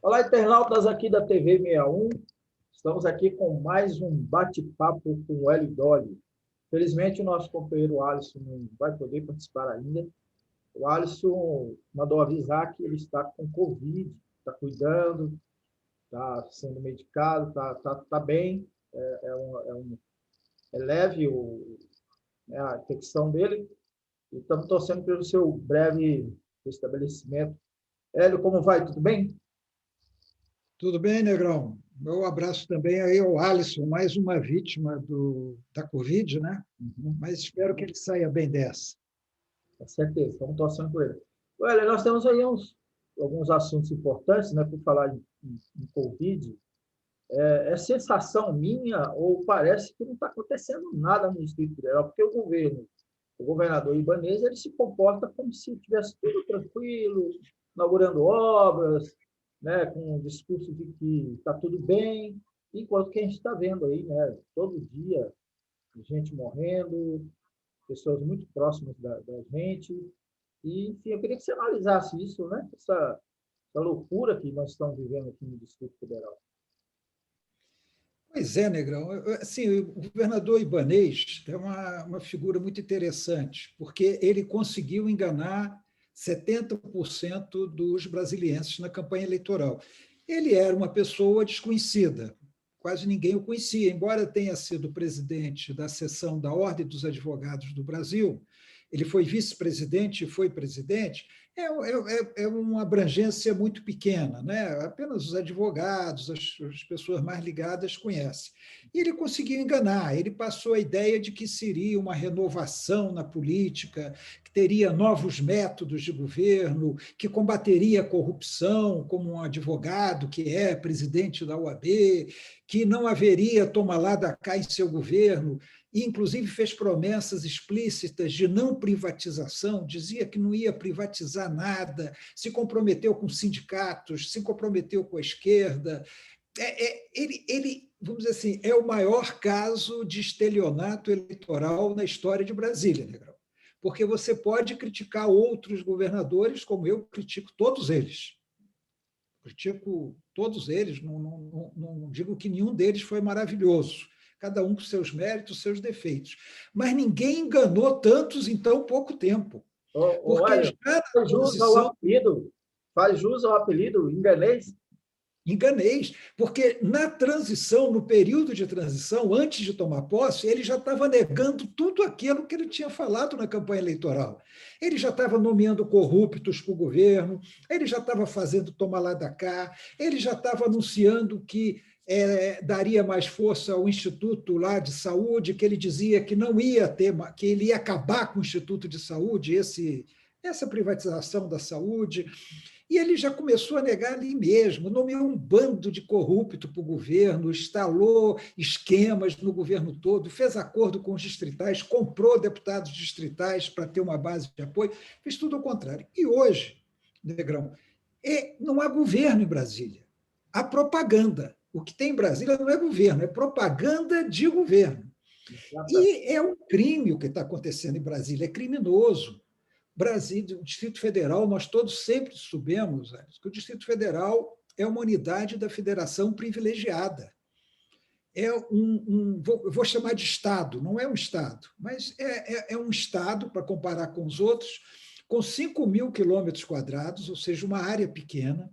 Olá, internautas aqui da TV 61. Estamos aqui com mais um bate-papo com o Hélio Dolly. Felizmente, o nosso companheiro Alisson não vai poder participar ainda. O Alisson mandou avisar que ele está com Covid, está cuidando, está sendo medicado, está bem. É leve a infecção dele. E estamos torcendo pelo seu breve restabelecimento. Hélio, como vai? Tudo bem? Tudo bem, Negrão? Meu abraço também aí ao Alisson, mais uma vítima da Covid, né? Mas espero que ele saia bem dessa. Com certeza, estamos torcendo por ele. Olha, nós temos aí alguns assuntos importantes, né, por falar em Covid. É sensação minha ou parece que não está acontecendo nada no Distrito Federal, porque o governador Ibanez, ele se comporta como se estivesse tudo tranquilo, inaugurando obras, né, com o discurso de que está tudo bem, enquanto que a gente está vendo aí, né, todo dia, gente morrendo, pessoas muito próximas da gente. E, enfim, eu queria que você analisasse isso, né, essa loucura que nós estamos vivendo aqui no Distrito Federal. Pois é, Negrão. Assim, o governador Ibanez é uma figura muito interessante, porque ele conseguiu enganar 70% dos brasilienses na campanha eleitoral. Ele era uma pessoa desconhecida, quase ninguém o conhecia, embora tenha sido presidente da seção da Ordem dos Advogados do Brasil. Ele foi vice-presidente e foi presidente. É uma abrangência muito pequena, né? Apenas os advogados, as pessoas mais ligadas conhecem. E ele conseguiu enganar, ele passou a ideia de que seria uma renovação na política, que teria novos métodos de governo, que combateria a corrupção, como um advogado que é presidente da OAB, que não haveria toma lá da cá em seu governo, e inclusive fez promessas explícitas de não privatização, dizia que não ia privatizar nada, se comprometeu com sindicatos, se comprometeu com a esquerda. Ele, vamos dizer assim, é o maior caso de estelionato eleitoral na história de Brasília, Negrão. Porque você pode criticar outros governadores, como eu critico todos eles. Critico todos eles, não digo que nenhum deles foi maravilhoso, cada um com seus méritos, seus defeitos. Mas ninguém enganou tantos em tão pouco tempo. Porque já na transição... Faz jus ao apelido Ibanez? Enganei, porque na transição, no período de transição, antes de tomar posse, ele já estava negando tudo aquilo que ele tinha falado na campanha eleitoral. Ele já estava nomeando corruptos para o governo, ele já estava fazendo tomar lá da cá, ele já estava anunciando que daria mais força ao Instituto lá de Saúde, que ele dizia que não ia ter, que ele ia acabar com o Instituto de Saúde, essa privatização da saúde. E ele já começou a negar ali mesmo, nomeou um bando de corrupto para o governo, instalou esquemas no governo todo, fez acordo com os distritais, comprou deputados distritais para ter uma base de apoio, fez tudo ao contrário. E hoje, Negrão, não há governo em Brasília. Há propaganda. O que tem em Brasília não é governo, é propaganda de governo. E é um crime o que está acontecendo em Brasília, é criminoso. Brasil, o Distrito Federal, nós todos sempre soubemos que o Distrito Federal é uma unidade da federação privilegiada. Vou chamar de Estado, não é um Estado, mas é um Estado, para comparar com os outros, com 5 mil quilômetros quadrados, ou seja, uma área pequena,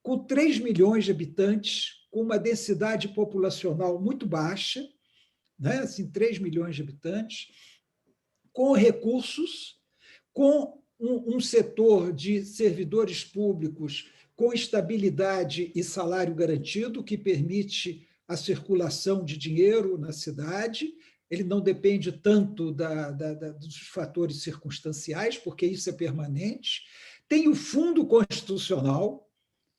com 3 milhões de habitantes, com uma densidade populacional muito baixa, né? Assim, 3 milhões de habitantes, com recursos, com um setor de servidores públicos com estabilidade e salário garantido, que permite a circulação de dinheiro na cidade. Ele não depende tanto dos fatores circunstanciais, porque isso é permanente. Tem o Fundo Constitucional,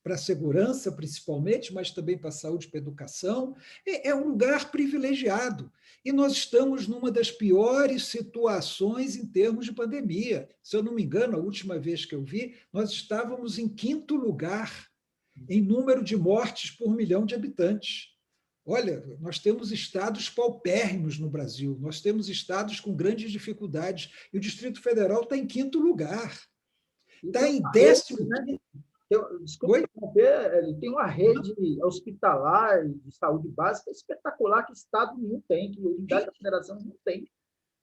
para a segurança, principalmente, mas também para a saúde e para a educação. É um lugar privilegiado. E nós estamos numa das piores situações em termos de pandemia. Se eu não me engano, a última vez que eu vi, nós estávamos em 5º lugar em número de mortes por milhão de habitantes. Olha, nós temos estados paupérrimos no Brasil, nós temos estados com grandes dificuldades, e o Distrito Federal está em 5º lugar. Está em 10º, né? Desculpa interromper, ele tem uma rede hospitalar de saúde básica espetacular que Estado nenhum tem, que unidade da federação não tem.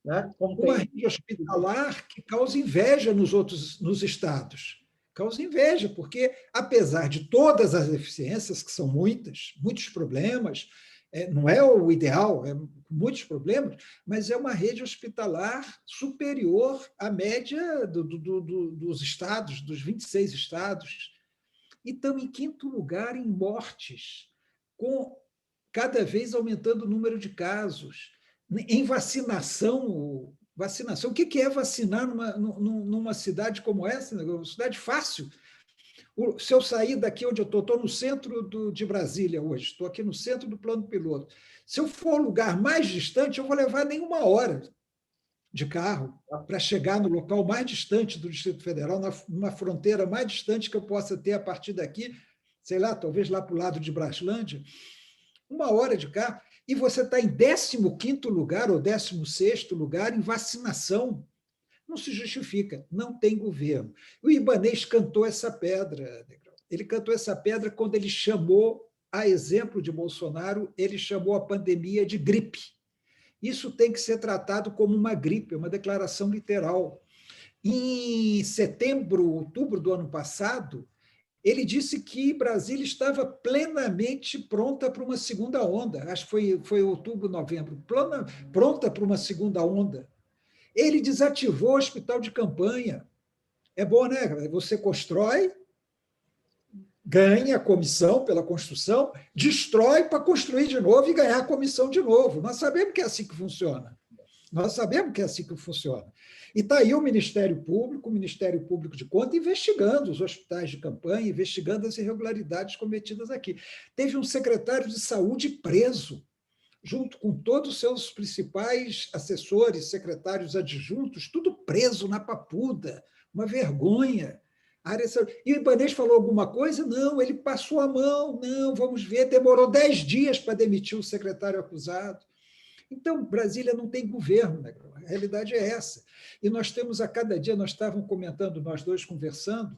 Né? Uma rede hospitalar que causa inveja nos estados. Causa inveja, porque, apesar de todas as deficiências, que são muitos problemas, não é o ideal, muitos problemas, mas é uma rede hospitalar superior à média dos estados, dos 26 estados. E estamos em quinto lugar em mortes, com cada vez aumentando o número de casos. Em vacinação, o que é vacinar numa cidade como essa? Uma cidade fácil. Se eu sair daqui onde eu estou no centro de Brasília hoje, estou aqui no centro do plano piloto. Se eu for ao lugar mais distante, eu vou levar nem uma hora de carro para chegar no local mais distante do Distrito Federal, numa fronteira mais distante que eu possa ter a partir daqui, sei lá, talvez lá para o lado de Braslândia, uma hora de carro, e você está em 15º lugar ou 16º lugar em vacinação. Não se justifica, não tem governo. O Ibanez cantou essa pedra, Negrão. Ele cantou essa pedra quando ele chamou, a exemplo de Bolsonaro, ele chamou a pandemia de gripe. Isso tem que ser tratado como uma gripe, uma declaração literal. Em setembro, outubro do ano passado, ele disse que Brasília estava plenamente pronta para uma segunda onda. Acho que foi outubro, novembro. Pronta para uma segunda onda. Ele desativou o hospital de campanha. É bom, né? Você constrói, ganha a comissão pela construção, destrói para construir de novo e ganhar a comissão de novo. Nós sabemos que é assim que funciona. Nós sabemos que é assim que funciona. E está aí o Ministério Público de Contas, investigando os hospitais de campanha, investigando as irregularidades cometidas aqui. Teve um secretário de saúde preso, junto com todos os seus principais assessores, secretários adjuntos, tudo preso na papuda, uma vergonha. E o Ibanez falou alguma coisa? Não, ele passou a mão, não, vamos ver, demorou 10 dias para demitir o secretário acusado. Então, Brasília não tem governo, né? A realidade é essa. E nós temos a cada dia, nós estávamos comentando, nós dois conversando,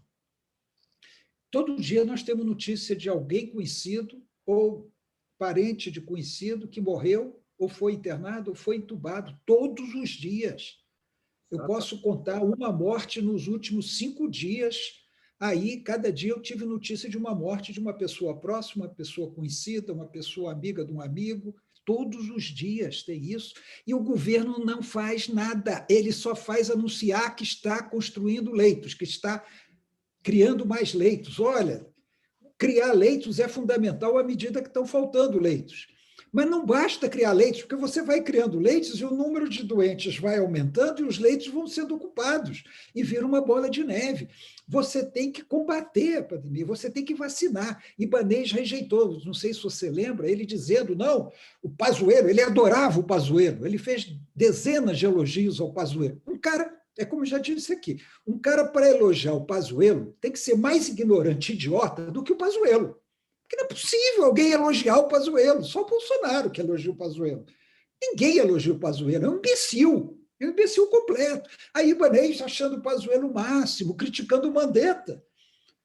todo dia nós temos notícia de alguém conhecido ou parente de conhecido que morreu, ou foi internado, ou foi entubado, todos os dias. Eu posso contar uma morte nos últimos 5 dias. Aí, cada dia eu tive notícia de uma morte de uma pessoa próxima, uma pessoa conhecida, uma pessoa amiga de um amigo. Todos os dias tem isso. E o governo não faz nada. Ele só faz anunciar que está construindo leitos, que está criando mais leitos. Olha, criar leitos é fundamental à medida que estão faltando leitos. Mas não basta criar leitos, porque você vai criando leitos e o número de doentes vai aumentando e os leitos vão sendo ocupados e vira uma bola de neve. Você tem que combater a pandemia, você tem que vacinar. Ibanez rejeitou, não sei se você lembra, ele dizendo, não, o Pazuello, ele adorava o Pazuello, ele fez dezenas de elogios ao Pazuello. Um cara, é como eu já disse aqui, um cara para elogiar o Pazuello tem que ser mais ignorante e idiota do que o Pazuello. Porque não é possível alguém elogiar o Pazuello, só o Bolsonaro que elogia o Pazuello. Ninguém elogia o Pazuello, é um imbecil completo. Aí Ibanez achando o Pazuello o máximo, criticando o Mandetta.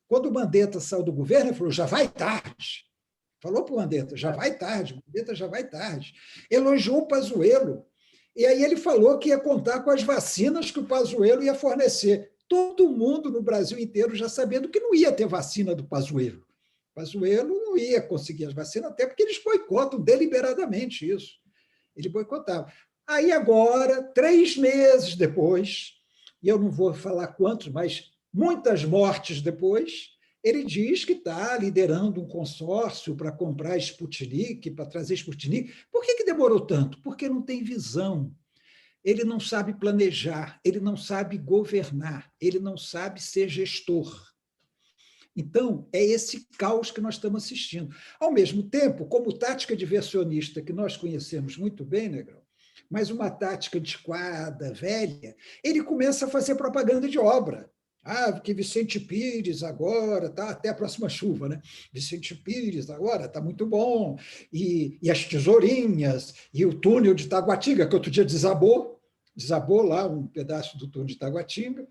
Quando o Mandetta saiu do governo, ele falou, já vai tarde. Falou para o Mandetta, já vai tarde, Mandetta já vai tarde. Elogiou o Pazuello. E aí ele falou que ia contar com as vacinas que o Pazuello ia fornecer. Todo mundo no Brasil inteiro já sabendo que não ia ter vacina do Pazuello. O Pazuello não ia conseguir as vacinas, até porque eles boicotam deliberadamente isso. Ele boicotava. Aí agora, 3 meses depois, e eu não vou falar quantos, mas muitas mortes depois, ele diz que está liderando um consórcio para comprar Sputnik, para trazer Sputnik. Por que demorou tanto? Porque não tem visão. Ele não sabe planejar, ele não sabe governar, ele não sabe ser gestor. Então, é esse caos que nós estamos assistindo. Ao mesmo tempo, como tática diversionista que nós conhecemos muito bem, Negrão, mas uma tática antiquada, velha, ele começa a fazer propaganda de obra. Ah, porque Vicente Pires agora, tá até a próxima chuva, né? Vicente Pires agora está muito bom, e as tesourinhas, e o túnel de Taguatinga, que outro dia desabou, desabou lá um pedaço do túnel de Taguatinga.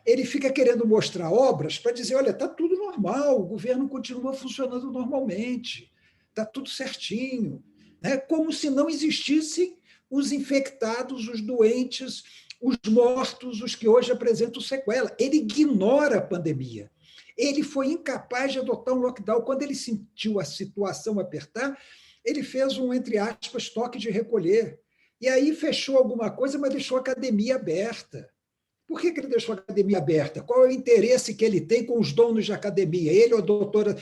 Ele fica querendo mostrar obras para dizer, olha, está tudo normal, o governo continua funcionando normalmente, está tudo certinho, né? Como se não existissem os infectados, os doentes, os mortos, os que hoje apresentam sequela. Ele ignora a pandemia. Ele foi incapaz de adotar um lockdown. Quando ele sentiu a situação apertar, ele fez um, entre aspas, toque de recolher. E aí fechou alguma coisa, mas deixou a academia aberta. Por que ele deixou a academia aberta? Qual é o interesse que ele tem com os donos de academia? Ele ou a doutora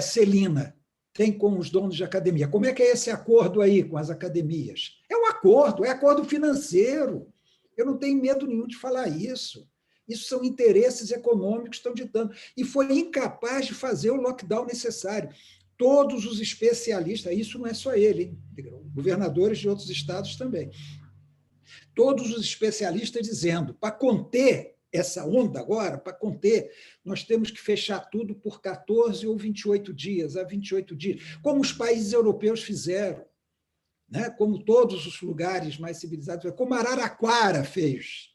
Celina tem com os donos de academia? Como é que é esse acordo aí com as academias? É acordo financeiro. Eu não tenho medo nenhum de falar isso. Isso são interesses econômicos que estão ditando. E foi incapaz de fazer o lockdown necessário. Todos os especialistas, isso não é só ele, hein? Governadores de outros estados também. Todos os especialistas dizendo, para conter essa onda agora, para conter, nós temos que fechar tudo por 14 ou 28 dias, a 28 dias, como os países europeus fizeram, né? Como todos os lugares mais civilizados, como Araraquara fez.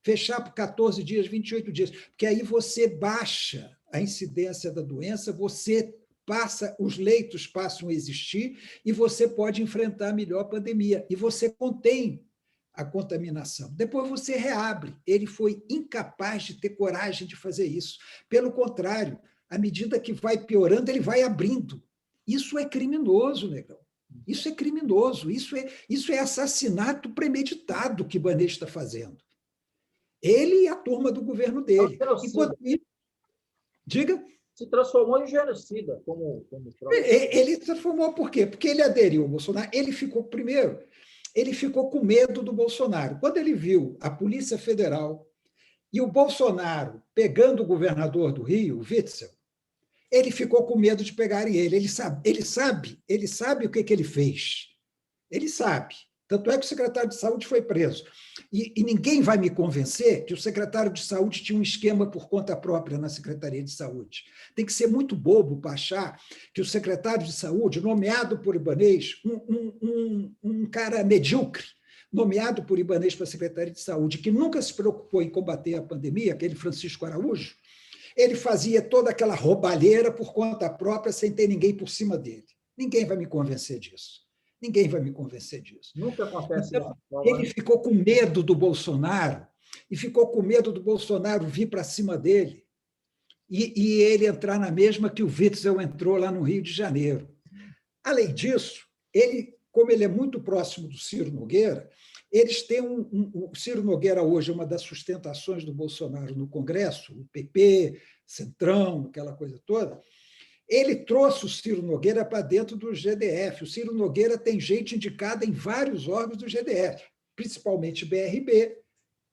Fechar por 14 dias, 28 dias, porque aí você baixa a incidência da doença, os leitos passam a existir e você pode enfrentar melhor a pandemia, e você contém a contaminação. Depois você reabre. Ele foi incapaz de ter coragem de fazer isso. Pelo contrário, à medida que vai piorando, ele vai abrindo. Isso é criminoso, Negão. Isso é criminoso. Isso é assassinato premeditado que Ibanez está fazendo. Ele e a turma do governo dele. Diga. Se transformou em genocida. Ele se transformou por quê? Porque ele aderiu ao Bolsonaro. Ele ficou com medo do Bolsonaro. Quando ele viu a Polícia Federal e o Bolsonaro pegando o governador do Rio, o Witzel, ele ficou com medo de pegarem ele. Ele sabe o que ele fez. Ele sabe. Tanto é que o secretário de Saúde foi preso. E ninguém vai me convencer que o secretário de Saúde tinha um esquema por conta própria na Secretaria de Saúde. Tem que ser muito bobo para achar que o secretário de Saúde, nomeado por Ibanez, um cara medíocre, nomeado por Ibanez para a Secretaria de Saúde, que nunca se preocupou em combater a pandemia, aquele Francisco Araújo, ele fazia toda aquela roubalheira por conta própria, sem ter ninguém por cima dele. Ninguém vai me convencer disso. Ninguém vai me convencer disso. Nunca acontece então, ele ficou com medo do Bolsonaro, e ficou com medo do Bolsonaro vir para cima dele, e ele entrar na mesma que o Witzel entrou lá no Rio de Janeiro. Além disso, como ele é muito próximo do Ciro Nogueira, eles têm o Ciro Nogueira hoje é uma das sustentações do Bolsonaro no Congresso, o PP, Centrão, aquela coisa toda. Ele trouxe o Ciro Nogueira para dentro do GDF. O Ciro Nogueira tem gente indicada em vários órgãos do GDF, principalmente BRB,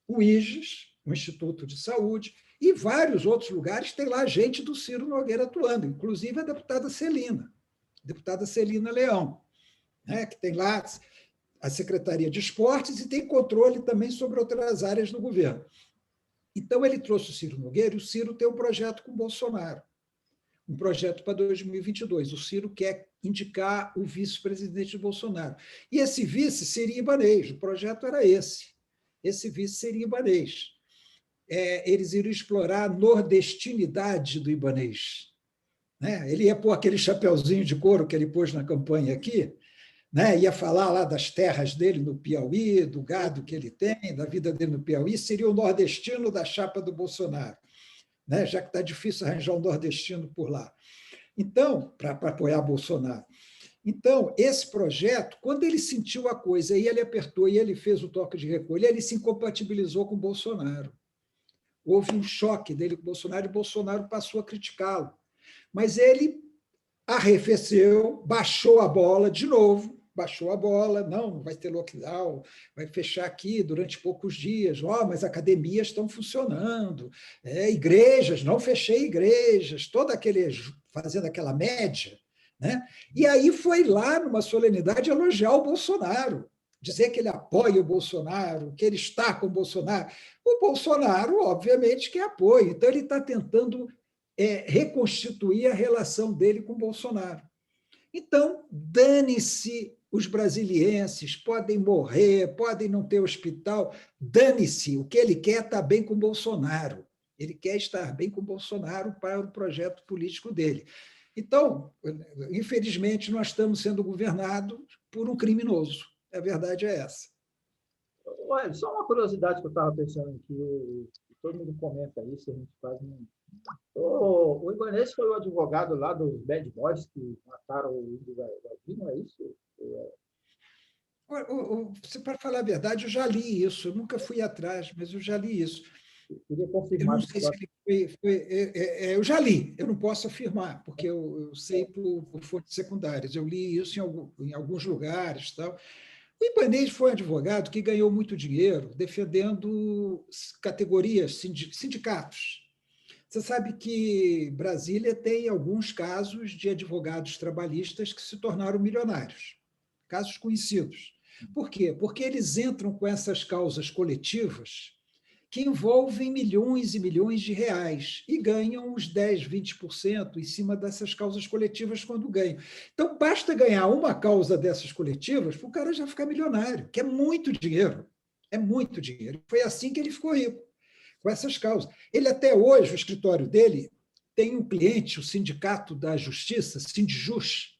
o IGES, o Instituto de Saúde, e vários outros lugares tem lá gente do Ciro Nogueira atuando, inclusive a deputada Celina Leão, né, que tem lá a Secretaria de Esportes e tem controle também sobre outras áreas do governo. Então, ele trouxe o Ciro Nogueira e o Ciro tem um projeto com o Bolsonaro. Um projeto para 2022. O Ciro quer indicar o vice-presidente de Bolsonaro. E esse vice seria Ibanez. O projeto era esse. Esse vice seria Ibanez. Eles iriam explorar a nordestinidade do Ibanez. Né? Ele ia pôr aquele chapeuzinho de couro que ele pôs na campanha aqui, né? Ia falar lá das terras dele no Piauí, do gado que ele tem, da vida dele no Piauí. Seria o nordestino da chapa do Bolsonaro. Né, já que está difícil arranjar um nordestino por lá. Então, para apoiar Bolsonaro. Então, esse projeto, quando ele sentiu a coisa, e ele apertou, e ele fez o toque de recolher, ele se incompatibilizou com o Bolsonaro. Houve um choque dele com o Bolsonaro, e o Bolsonaro passou a criticá-lo. Mas ele arrefeceu, baixou a bola de novo, não vai ter lockdown, vai fechar aqui durante poucos dias, mas academias estão funcionando, igrejas, não fechei igrejas, fazendo aquela média, né? E aí foi lá, numa solenidade, elogiar o Bolsonaro, dizer que ele apoia o Bolsonaro, que ele está com o Bolsonaro. O Bolsonaro, obviamente, que apoia, então ele está tentando reconstituir a relação dele com o Bolsonaro. Então, dane-se os brasilienses podem morrer, podem não ter hospital, dane-se, o que ele quer é estar bem com Bolsonaro. Ele quer estar bem com Bolsonaro para o projeto político dele. Então, infelizmente, nós estamos sendo governados por um criminoso. A verdade é essa. Olha, só uma curiosidade que eu estava pensando aqui, todo mundo comenta isso, a gente faz um... O Ibanez foi o advogado lá dos Bad Boys que mataram o Índio Gaidinho, não é isso? Para falar a verdade, eu já li isso, eu nunca fui atrás, mas eu já li isso. Eu queria Eu confirmar. não sei se ele eu já li, eu não posso afirmar, porque eu sei por fontes secundárias. Eu li isso em alguns lugares. Tal. O Ibanez foi um advogado que ganhou muito dinheiro defendendo categorias, sindicatos. Você sabe que Brasília tem alguns casos de advogados trabalhistas que se tornaram milionários, casos conhecidos. Por quê? Porque eles entram com essas causas coletivas que envolvem milhões e milhões de reais e ganham uns 10%, 20% em cima dessas causas coletivas quando ganham. Então, basta ganhar uma causa dessas coletivas para o cara já ficar milionário, que é muito dinheiro. É muito dinheiro. Foi assim que ele ficou rico, com essas causas. Ele até hoje, o escritório dele, tem um cliente, o Sindicato da Justiça, Sindjus,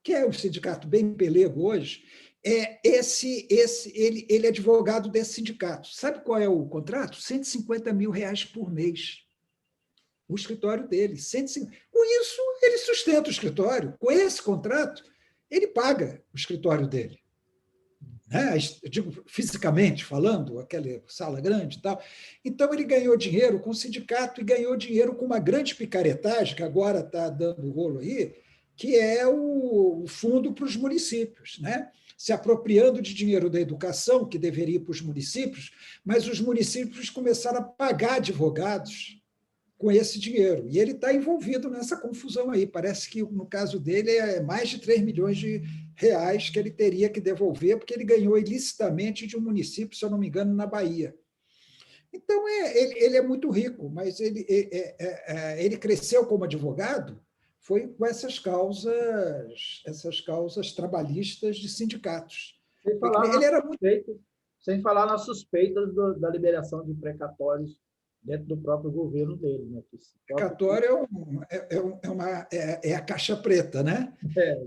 que é um sindicato bem pelego hoje, ele é advogado desse sindicato. Sabe qual é o contrato? R$150 mil por mês. O escritório dele. 150. Com isso, ele sustenta o escritório. Com esse contrato, ele paga o escritório dele. Né? Eu digo, fisicamente falando, aquela sala grande e tal. Então, ele ganhou dinheiro com o sindicato e ganhou dinheiro com uma grande picaretagem, que agora está dando rolo aí, que é o fundo para os municípios, né? Se apropriando de dinheiro da educação, que deveria ir para os municípios, mas os municípios começaram a pagar advogados com esse dinheiro. E ele está envolvido nessa confusão aí. Parece que, no caso dele, é mais de 3 milhões de reais que ele teria que devolver, porque ele ganhou ilicitamente de um município, se eu não me engano, na Bahia. Então, ele é muito rico, mas ele cresceu como advogado foi com essas causas trabalhistas de sindicatos. Ele era muito... Sem falar nas suspeitas da liberação de precatórios dentro do próprio governo dele. Né? Precatório é a caixa preta, né?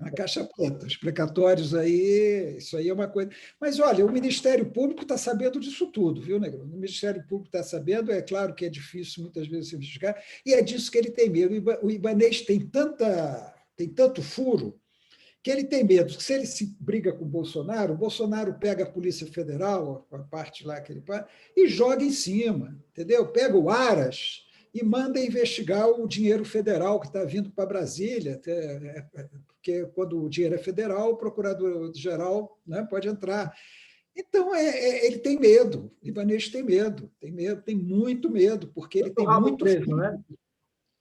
A caixa preta. Os precatórios aí, isso aí é uma coisa. Mas, olha, o Ministério Público está sabendo disso tudo, viu, Negro? O Ministério Público está sabendo, é claro que é difícil muitas vezes se investigar, e é disso que ele tem medo. O Ibanez tem tanto furo que ele tem medo que, se ele se briga com o Bolsonaro pega a Polícia Federal, a parte lá que ele faz, e joga em cima, entendeu? Pega o Aras e manda investigar o dinheiro federal que está vindo para Brasília, porque quando o dinheiro é federal, o procurador-geral, né, pode entrar. Então, ele tem medo, o Ibanez tem medo, tem muito medo, porque ele tem muito... preso, né?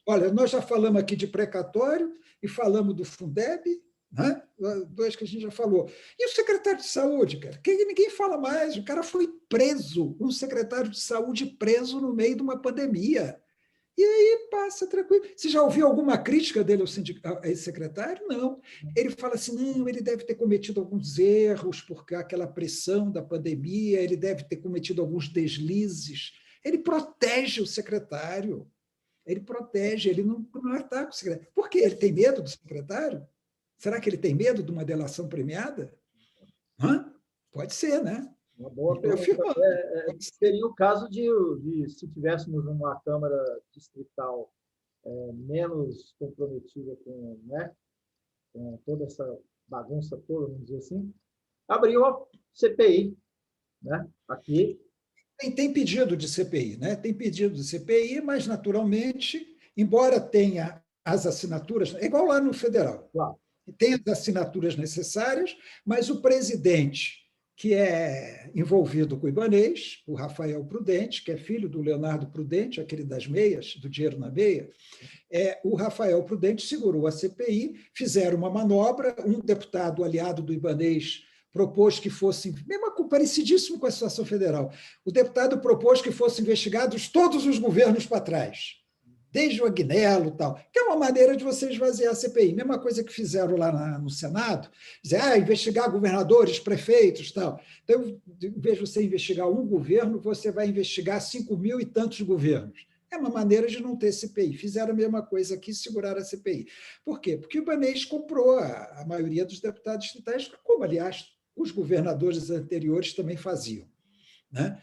Olha, nós já falamos aqui de precatório e falamos do Fundeb, né? Dois que a gente já falou. E o secretário de saúde, cara? Ninguém fala mais. O cara foi preso, um secretário de saúde preso no meio de uma pandemia. E aí passa tranquilo. Você já ouviu alguma crítica dele a esse secretário? Não. Ele fala assim, não, ele deve ter cometido alguns erros por aquela pressão da pandemia, ele deve ter cometido alguns deslizes. Ele protege o secretário. Ele protege, ele não ataca o secretário. Por quê? Ele tem medo do secretário? Será que ele tem medo de uma delação premiada? Pode ser, né? Uma boa pergunta. Seria o caso de, se tivéssemos uma Câmara Distrital menos comprometida com, né, com toda essa bagunça toda, vamos dizer assim, abrir uma CPI, né, aqui. Tem pedido de CPI, né? Tem pedido de CPI, mas, naturalmente, embora tenha as assinaturas, é igual lá no Federal, claro. Tem as assinaturas necessárias, mas o presidente, que é envolvido com o Ibanez, o Rafael Prudente, que é filho do Leonardo Prudente, aquele das meias, do dinheiro na meia, o Rafael Prudente segurou a CPI, fizeram uma manobra, um deputado aliado do Ibanez propôs que fosse, mesmo parecidíssimo com a situação federal, o deputado propôs que fossem investigados todos os governos para trás. desde o Agnello e tal, que é uma maneira de você esvaziar a CPI. Mesma coisa que fizeram lá no Senado, dizer, investigar governadores, prefeitos e tal. Então, em vez de você investigar um governo, você vai investigar 5.000 e tantos governos. É uma maneira de não ter CPI. Fizeram a mesma coisa aqui, seguraram a CPI. Por quê? Porque o Ibanez comprou a maioria dos deputados distritais, como, aliás, os governadores anteriores também faziam. Né?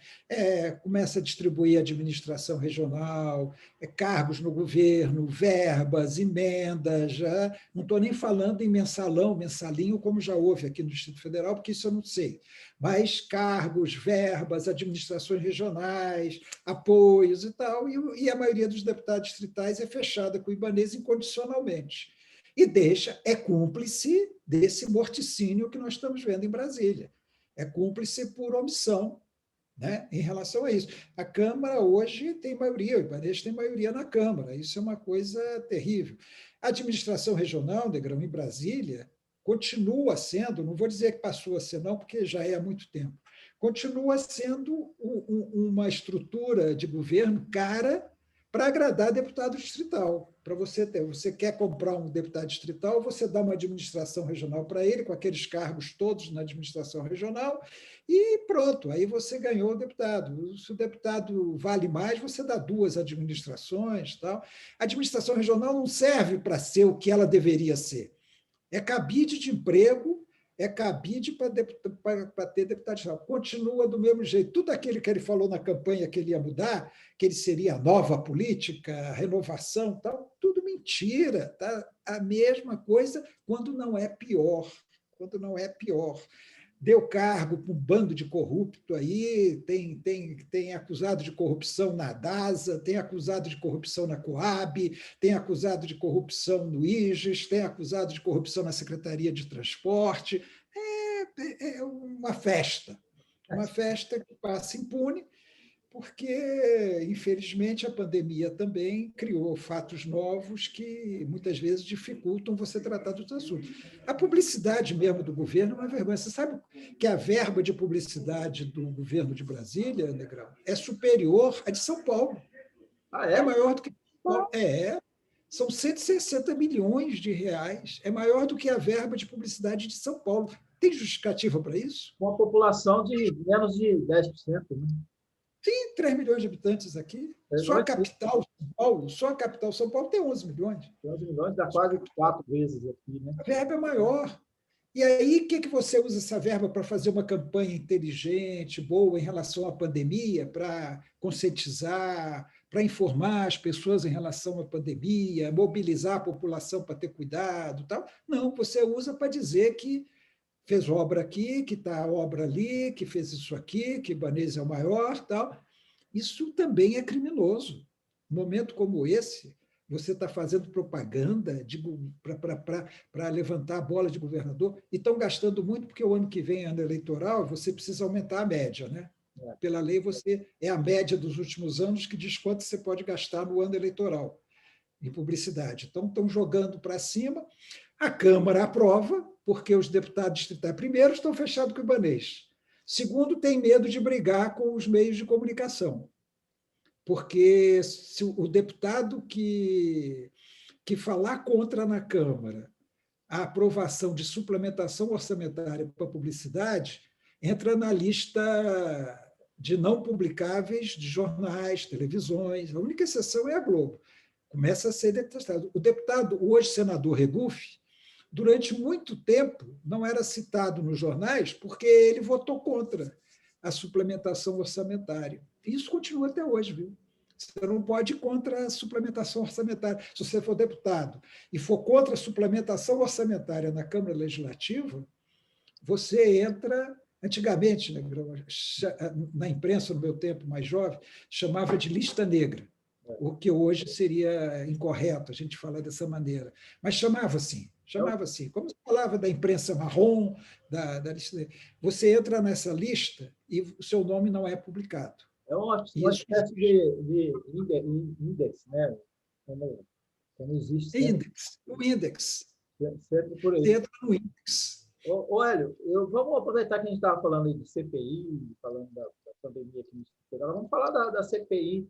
Começa a distribuir administração regional, cargos no governo, verbas, emendas, já não estou nem falando em mensalão, mensalinho, como já houve aqui no Distrito Federal, porque isso eu não sei, mas cargos, verbas, administrações regionais, apoios e tal, e a maioria dos deputados distritais é fechada com o Ibanez incondicionalmente. E é cúmplice desse morticínio que nós estamos vendo em Brasília. É cúmplice por omissão, né, em relação a isso. A Câmara hoje tem maioria, o Ibanez tem maioria na Câmara, isso é uma coisa terrível. A administração regional, Negrão, em Brasília, continua sendo, não vou dizer que passou a ser não, porque já é há muito tempo, continua sendo uma estrutura de governo cara para agradar deputado distrital. Para você quer comprar um deputado distrital, você dá uma administração regional para ele, com aqueles cargos todos na administração regional, e pronto, aí você ganhou o deputado. Se o deputado vale mais, você dá 2 administrações. Tal. A administração regional não serve para ser o que ela deveria ser. É cabide de emprego, é cabide para ter deputado estadual. Continua do mesmo jeito. Tudo aquilo que ele falou na campanha que ele ia mudar, que ele seria a nova política, a renovação, tal, tudo mentira. Tá? A mesma coisa quando não é pior. Quando não é pior. Deu cargo para um bando de corrupto aí, tem acusado de corrupção na DASA, tem acusado de corrupção na Coab, tem acusado de corrupção no IGES, tem acusado de corrupção na Secretaria de Transporte. É uma festa que passa impune, porque, infelizmente, a pandemia também criou fatos novos que muitas vezes dificultam você tratar dos assuntos. A publicidade mesmo do governo é uma vergonha. Você sabe que a verba de publicidade do governo de Brasília, Negrão, é superior à de São Paulo. É maior do que São Paulo. São 160 milhões de reais. É maior do que a verba de publicidade de São Paulo. Tem justificativa para isso? Uma população de menos de 10%. Né? Tem 3 milhões de habitantes aqui. Só a capital, São Paulo, tem 11 milhões. 11 milhões dá quase 4 vezes aqui. Né? A verba é maior. E aí, o que você usa essa verba para fazer uma campanha inteligente, boa, em relação à pandemia, para conscientizar, para informar as pessoas em relação à pandemia, mobilizar a população para ter cuidado, tal? Não, você usa para dizer que fez obra aqui, que está a obra ali, que fez isso aqui, que Ibanez é o maior, tal. Isso também é criminoso. Um momento como esse, você está fazendo propaganda para levantar a bola de governador e estão gastando muito, porque o ano que vem é ano eleitoral, você precisa aumentar a média, né? Pela lei, é a média dos últimos anos que diz quanto você pode gastar no ano eleitoral em publicidade. Então, estão jogando para cima. A Câmara aprova, porque os deputados distritais, primeiro, estão fechados com o Ibanez. Segundo, tem medo de brigar com os meios de comunicação. Porque se o deputado que falar contra na Câmara a aprovação de suplementação orçamentária para publicidade, entra na lista de não publicáveis de jornais, televisões. A única exceção é a Globo. Começa a ser detestado. O deputado, o hoje senador Regufe, durante muito tempo não era citado nos jornais porque ele votou contra a suplementação orçamentária. E isso continua até hoje, viu? Você não pode ir contra a suplementação orçamentária. Se você for deputado e for contra a suplementação orçamentária na Câmara Legislativa, você entra... Antigamente, né, na imprensa, no meu tempo mais jovem, chamava de lista negra, o que hoje seria incorreto a gente falar dessa maneira. Mas chamava assim, como se falava da imprensa marrom, da lista negra. Você entra nessa lista e o seu nome não é publicado. É uma espécie de índice, né? Como existe. O índice. Sempre por aí. Você entra no índice. Ô, Hélio, vamos aproveitar que a gente estava falando aí de CPI, falando da pandemia aqui no Distrito Federal, vamos falar da CPI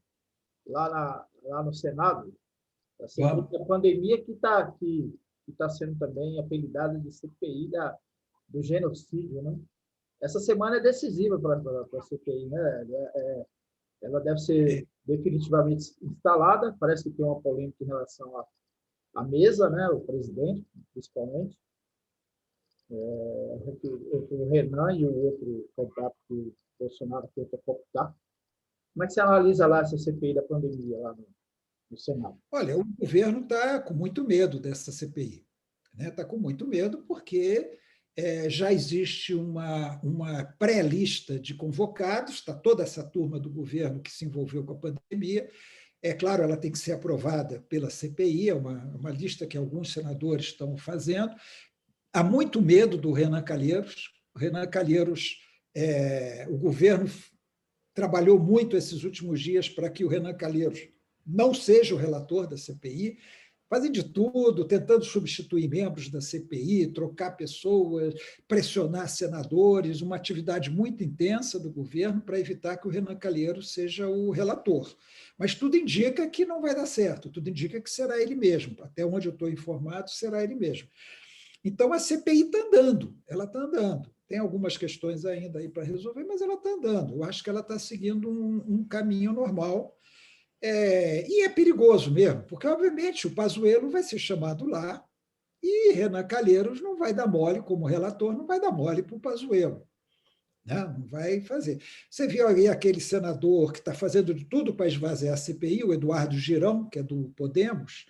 lá no Senado. A CPI da pandemia que tá sendo também apelidada de CPI do genocídio, né? Essa semana é decisiva para a CPI, né? Ela deve ser definitivamente instalada. Parece que tem uma polêmica em relação à mesa, né? O presidente, principalmente. O Renan e o outro candidato que o Bolsonaro tenta cooptar. Como é que você analisa lá essa CPI da pandemia lá no Senado? Olha, o governo está com muito medo dessa CPI. Né? Está com muito medo porque já existe uma pré-lista de convocados, está toda essa turma do governo que se envolveu com a pandemia. É claro, ela tem que ser aprovada pela CPI, é uma lista que alguns senadores estão fazendo. Há muito medo do Renan Calheiros. O Renan Calheiros, o governo trabalhou muito esses últimos dias para que o Renan Calheiros não seja o relator da CPI, fazem de tudo, tentando substituir membros da CPI, trocar pessoas, pressionar senadores, uma atividade muito intensa do governo para evitar que o Renan Calheiros seja o relator. Mas tudo indica que não vai dar certo, tudo indica que será ele mesmo. Até onde eu estou informado, será ele mesmo. Então, a CPI está andando, ela está andando. Tem algumas questões ainda aí para resolver, mas ela está andando. Eu acho que ela está seguindo um caminho normal. E é perigoso mesmo, porque, obviamente, o Pazuello vai ser chamado lá e Renan Calheiros não vai dar mole, como relator, não vai dar mole para o Pazuello. Né? Não vai fazer. Você viu aí aquele senador que está fazendo de tudo para esvaziar a CPI, o Eduardo Girão, que é do Podemos,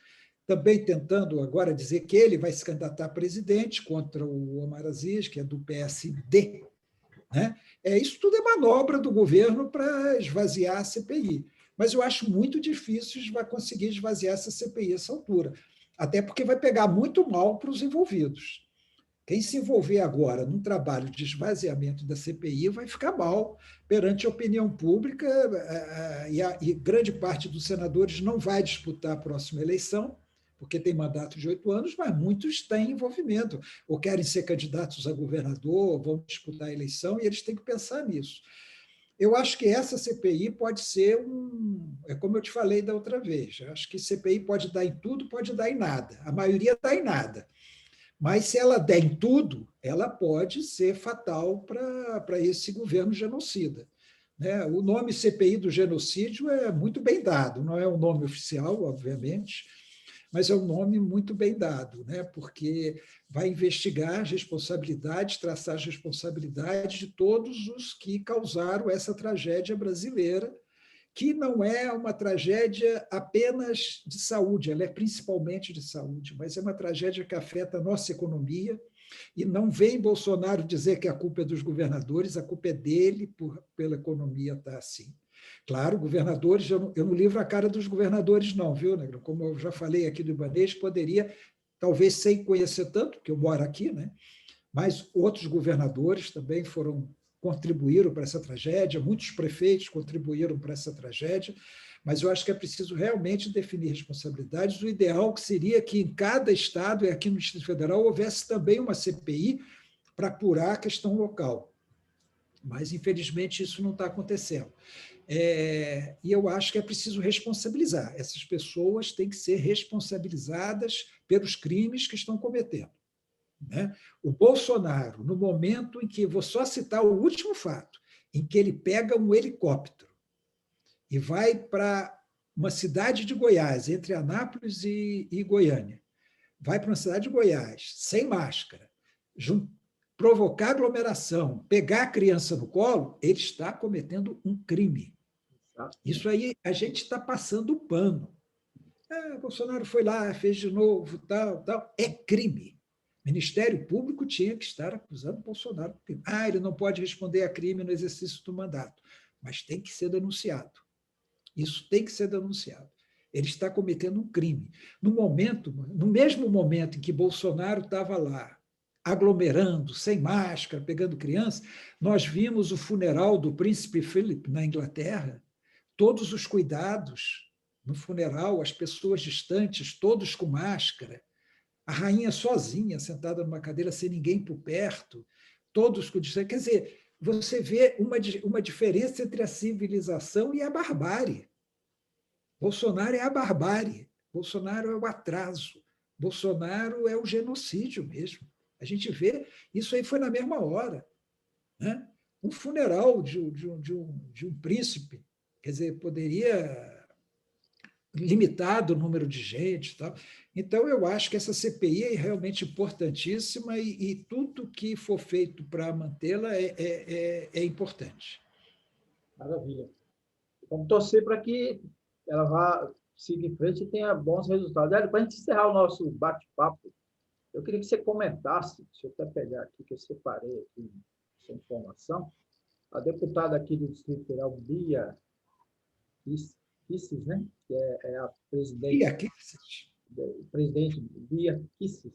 também tentando agora dizer que ele vai se candidatar a presidente contra o Omar Aziz, que é do PSD. Né? Isso tudo é manobra do governo para esvaziar a CPI. Mas eu acho muito difícil conseguir esvaziar essa CPI a essa altura, até porque vai pegar muito mal para os envolvidos. Quem se envolver agora num trabalho de esvaziamento da CPI vai ficar mal perante a opinião pública, e grande parte dos senadores não vai disputar a próxima eleição, porque tem mandato de 8 anos, mas muitos têm envolvimento, ou querem ser candidatos a governador, ou vão disputar a eleição, e eles têm que pensar nisso. Eu acho que essa CPI pode ser é como eu te falei da outra vez, eu acho que CPI pode dar em tudo, pode dar em nada. A maioria dá em nada. Mas, se ela der em tudo, ela pode ser fatal para esse governo genocida. Né? O nome CPI do genocídio é muito bem dado, não é um nome oficial, obviamente, mas é um nome muito bem dado, né? Porque vai investigar as responsabilidades, traçar as responsabilidades de todos os que causaram essa tragédia brasileira, que não é uma tragédia apenas de saúde, ela é principalmente de saúde, mas é uma tragédia que afeta a nossa economia, e não vem Bolsonaro dizer que a culpa é dos governadores, a culpa é dele pela economia estar assim. Claro, governadores, eu não livro a cara dos governadores não, viu, Negro? Como eu já falei aqui do Ibanez, poderia, talvez sem conhecer tanto, porque eu moro aqui, né? Mas outros governadores também contribuíram para essa tragédia, muitos prefeitos contribuíram para essa tragédia, mas eu acho que é preciso realmente definir responsabilidades. O ideal seria que em cada estado, e aqui no Distrito Federal, houvesse também uma CPI para apurar a questão local. Mas, infelizmente, isso não está acontecendo. E eu acho que é preciso responsabilizar. Essas pessoas têm que ser responsabilizadas pelos crimes que estão cometendo. Né? O Bolsonaro, no momento em que, vou só citar o último fato, em que ele pega um helicóptero e vai para uma cidade de Goiás, entre Anápolis e Goiânia, vai para uma cidade de Goiás, sem máscara, provocar aglomeração, pegar a criança no colo, ele está cometendo um crime. Isso aí a gente está passando o pano. Bolsonaro foi lá, fez de novo, tal. É crime. O Ministério Público tinha que estar acusando o Bolsonaro por crime. Ele não pode responder a crime no exercício do mandato, mas tem que ser denunciado. Isso tem que ser denunciado. Ele está cometendo um crime. No mesmo momento em que Bolsonaro estava lá, aglomerando, sem máscara, pegando criança, nós vimos o funeral do príncipe Philip na Inglaterra, todos os cuidados no funeral, as pessoas distantes, todos com máscara, a rainha sozinha, sentada numa cadeira, sem ninguém por perto, todos com distância. Quer dizer, você vê uma diferença entre a civilização e a barbárie. Bolsonaro é a barbárie. Bolsonaro é o atraso, Bolsonaro é o genocídio mesmo. A gente vê, isso aí foi na mesma hora, né? Um funeral de um príncipe, quer dizer, poderia limitado o número de gente. Tal. Então, eu acho que essa CPI é realmente importantíssima e tudo que for feito para mantê-la é importante. Maravilha. Vamos torcer para que ela vá seguir em frente e tenha bons resultados. Hélio, para a gente encerrar o nosso bate-papo, eu queria que você comentasse, deixa eu até pegar aqui, que eu separei aqui essa informação, a deputada aqui do Distrito Federal, Bia Kicis, né? Que é a presidente, presidente Bia Kicis,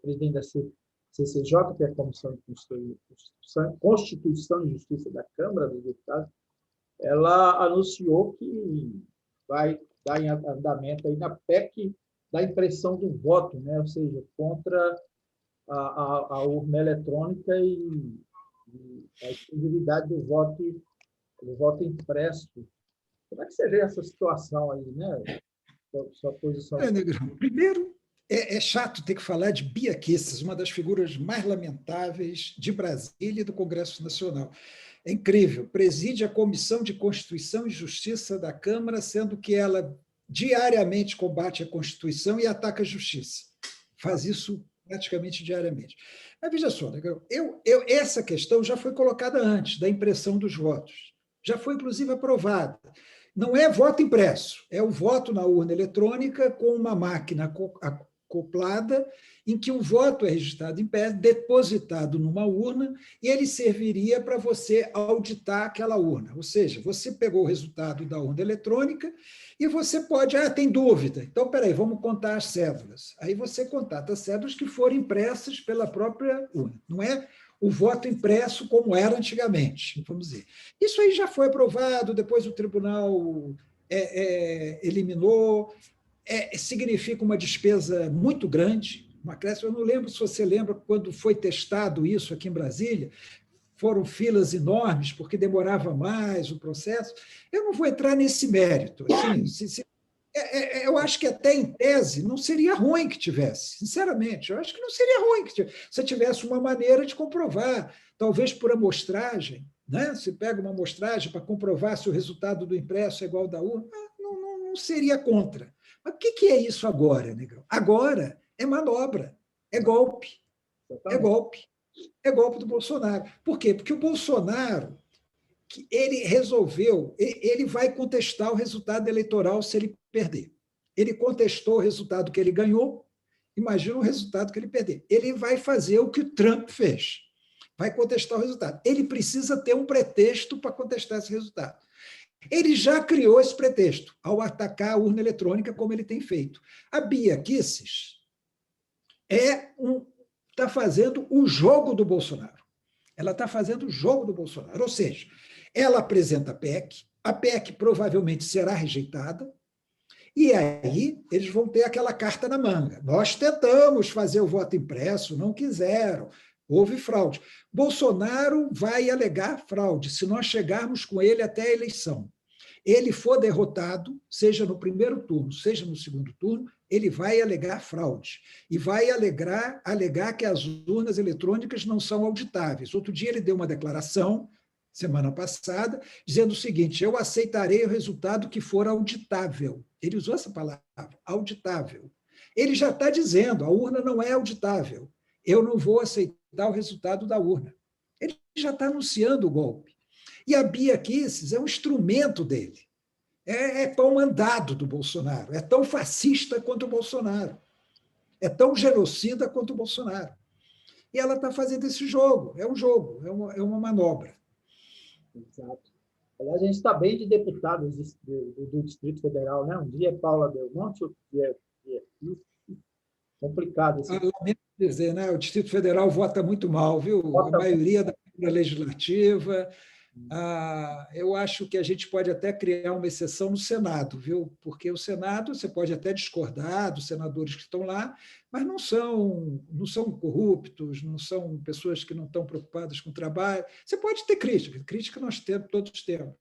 presidente da CCJ, que é a Comissão de Constituição e Justiça da Câmara dos Deputados. Ela anunciou que vai dar em andamento aí na PEC da impressão do voto, né? Ou seja, contra a urna eletrônica e a exclusividade do voto impresso. Como é que você vê essa situação aí, né? Sua posição. Negrão, primeiro, é chato ter que falar de Bia Kicis, uma das figuras mais lamentáveis de Brasília e do Congresso Nacional. É incrível, preside a Comissão de Constituição e Justiça da Câmara, sendo que ela diariamente combate a Constituição e ataca a Justiça. Faz isso praticamente diariamente. Mas veja só, essa questão já foi colocada antes da impressão dos votos. Já foi, inclusive, aprovada. Não é voto impresso, é o voto na urna eletrônica com uma máquina acoplada, em que o voto é registrado em pé, depositado numa urna, e ele serviria para você auditar aquela urna. Ou seja, você pegou o resultado da urna eletrônica e você pode... tem dúvida. Então, espera aí, vamos contar as cédulas. Aí você contata as cédulas que foram impressas pela própria urna. Não é o voto impresso como era antigamente, vamos dizer. Isso aí já foi aprovado, depois o tribunal eliminou, significa uma despesa muito grande, uma crescente. Eu não lembro se você lembra quando foi testado isso aqui em Brasília, foram filas enormes, porque demorava mais o processo. Eu não vou entrar nesse mérito. Assim, eu acho que até em tese não seria ruim que tivesse, sinceramente. Eu acho que não seria ruim que você tivesse uma maneira de comprovar, talvez por amostragem, né? Você pega uma amostragem para comprovar se o resultado do impresso é igual ao da urna, não seria contra. Mas o que é isso agora, Negão? Agora é manobra, é golpe, é golpe, é golpe do Bolsonaro. Por quê? Porque o Bolsonaro ele resolveu, ele vai contestar o resultado eleitoral se ele perder. Ele contestou o resultado que ele ganhou, imagina o resultado que ele perder. Ele vai fazer o que o Trump fez, vai contestar o resultado. Ele precisa ter um pretexto para contestar esse resultado. Ele já criou esse pretexto ao atacar a urna eletrônica, como ele tem feito. A Bia Kicis está fazendo o jogo do Bolsonaro. Ela está fazendo o jogo do Bolsonaro, ou seja, ela apresenta a PEC provavelmente será rejeitada, e aí eles vão ter aquela carta na manga. Nós tentamos fazer o voto impresso, não quiseram, houve fraude. Bolsonaro vai alegar fraude se nós chegarmos com ele até a eleição. Ele for derrotado, seja no primeiro turno, seja no segundo turno, ele vai alegar fraude e vai alegar que as urnas eletrônicas não são auditáveis. Outro dia ele deu uma declaração, semana passada, dizendo o seguinte: eu aceitarei o resultado que for auditável. Ele usou essa palavra, auditável. Ele já está dizendo, a urna não é auditável, eu não vou aceitar o resultado da urna. Ele já está anunciando o golpe. E a Bia Kicis é um instrumento dele. É pão mandado do Bolsonaro. É tão fascista quanto o Bolsonaro. É tão genocida quanto o Bolsonaro. E ela está fazendo esse jogo. É um jogo, é uma manobra. Exato. Aliás, a gente está bem de deputados do Distrito Federal, né? Um dia é Paula Del Monte, outro dia é complicado. Lamento dizer, né? O Distrito Federal vota muito mal, viu? A maioria da Câmara Legislativa. Eu acho que a gente pode até criar uma exceção no Senado, viu? Porque o Senado, você pode até discordar dos senadores que estão lá, mas não são corruptos, não são pessoas que não estão preocupadas com o trabalho. Você pode ter crítica nós todos temos,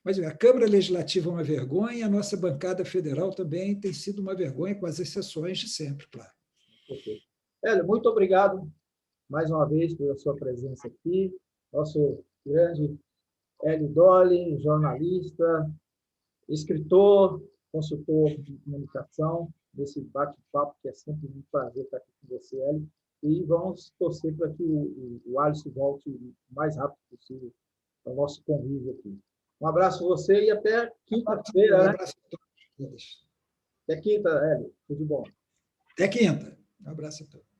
Mas a Câmara Legislativa é uma vergonha, a nossa bancada federal também tem sido uma vergonha, com as exceções de sempre, claro. Ok. Hélio, muito obrigado mais uma vez pela sua presença aqui. Nosso grande Hélio Dolly, jornalista, escritor, consultor de comunicação, nesse bate-papo, que é sempre um prazer estar aqui com você, Hélio. E vamos torcer para que o Alisson volte o mais rápido possível ao nosso convívio aqui. Um abraço a você e até quinta-feira. Um Né? abraço a todos. Até quinta, Hélio. Tudo bom. Até quinta. Um abraço a todos.